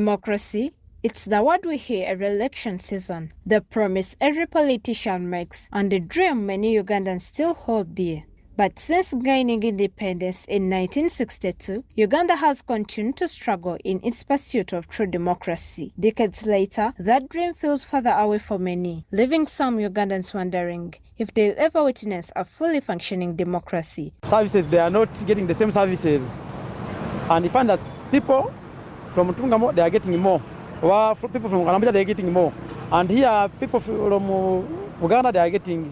Democracy, it's the word we hear every election season, the promise every politician makes, and the dream many Ugandans still hold dear. But since gaining independence in 1962, Uganda has continued to struggle in its pursuit of true democracy. Decades later, that dream feels further away for many, leaving some Ugandans wondering if they'll ever witness a fully functioning democracy. Services, they are not getting the same services. And you find that people from Tungamo, they are getting more. While people from Uganda, they are getting more. And here, people from Uganda, they are getting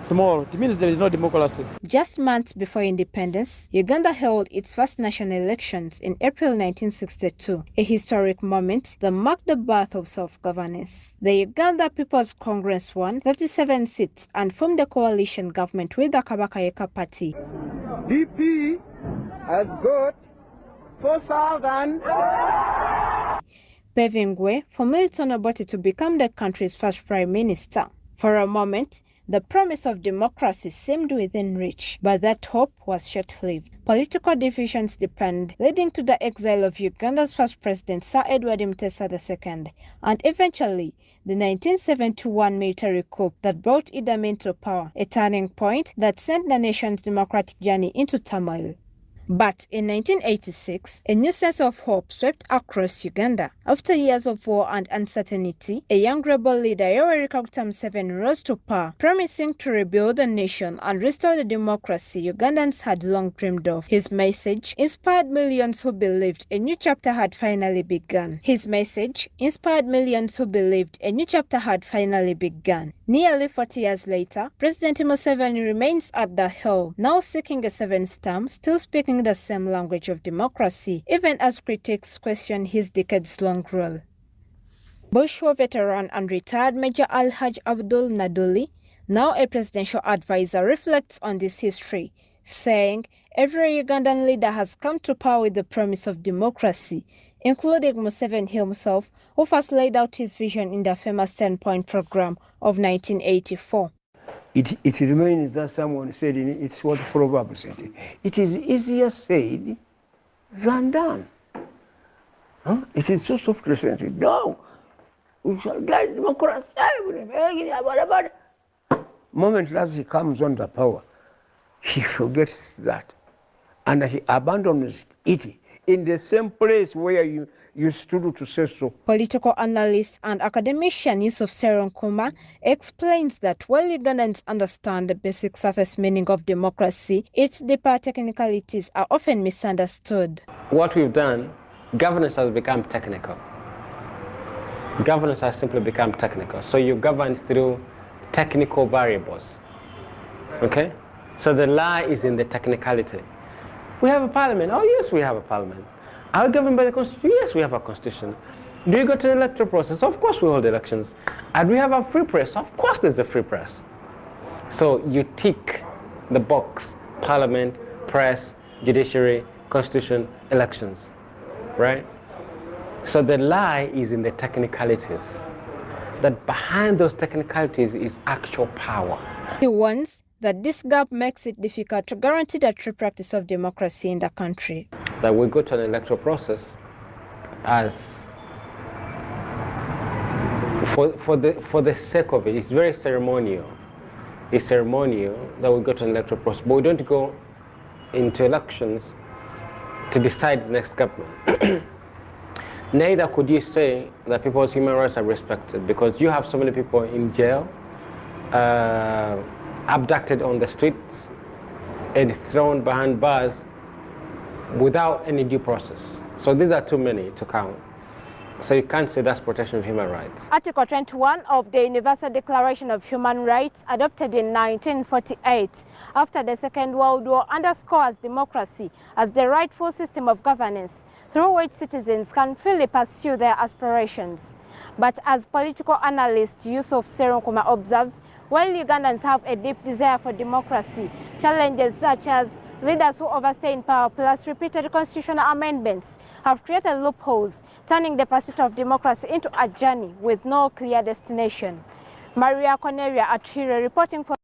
small. It means there is no democracy. Just months before independence, Uganda held its first national elections in April 1962, a historic moment that marked the birth of self-governance. The Uganda People's Congress won 37 seats and formed a coalition government with the Kabaka Party. DP has got 4,000. Paving way for Milton Obote to become the country's first prime minister. For a moment, the promise of democracy seemed within reach, but that hope was short-lived. Political divisions deepened, leading to the exile of Uganda's first president, Sir Edward Mutesa II, and eventually the 1971 military coup that brought Idi Amin to power, a turning point that sent the nation's democratic journey into turmoil. But in 1986, a new sense of hope swept across Uganda. After years of war and uncertainty, a young rebel leader, Yoweri Kaguta Museveni, rose to power, promising to rebuild the nation and restore the democracy Ugandans had long dreamed of. His message inspired millions who believed a new chapter had finally begun. Nearly 40 years later, President Museveni remains at the helm, now seeking a seventh term, still speaking the same language of democracy, even as critics question his decades-long rule. Bush War veteran and retired Major Alhaj Abdul Naduli, now a presidential advisor, reflects on this history, saying every Ugandan leader has come to power with the promise of democracy, including Museveni himself, who first laid out his vision in the famous 10-point program of 1984. It remains that someone said, it's what proverb said, it is easier said than done. Huh? It is so softly said, no, we shall get democracy. Moment as he comes on the power, he forgets that. And he abandons it in the same place where you stood to say so. Political analyst and academician Yusuf Seronkuma explains that while Ugandans understand the basic surface meaning of democracy, its deeper technicalities are often misunderstood. What we've done, governance has become technical. Governance has simply become technical. So you govern through technical variables. Okay? So the lie is in the technicality. We have a parliament. Oh yes, we have a parliament. Are we governed by the constitution? Yes, we have a constitution. Do you go to the electoral process? Of course we hold elections. And we have a free press? Of course there's a free press. So you tick the box: parliament, press, judiciary, constitution, elections, right? So the lie is in the technicalities. That behind those technicalities is actual power. He warns that this gap makes it difficult to guarantee the true practice of democracy in the country. That we go to an electoral process as for the sake of it. It's very ceremonial. It's ceremonial that we go to an electoral process, but we don't go into elections to decide the next government. Neither could you say that people's human rights are respected, because you have so many people in jail, abducted on the streets, and thrown behind bars without any due process. So these are too many to count. So you can't say that's protection of human rights. Article 21 of the Universal Declaration of Human Rights, adopted in 1948 after the Second World War, underscores democracy as the rightful system of governance through which citizens can freely pursue their aspirations. But as political analyst Yusuf Seronkuma observes, while Ugandans have a deep desire for democracy, challenges such as leaders who overstay in power plus repeated constitutional amendments have created loopholes, turning the pursuit of democracy into a journey with no clear destination. Maria Cornelia Atire reporting for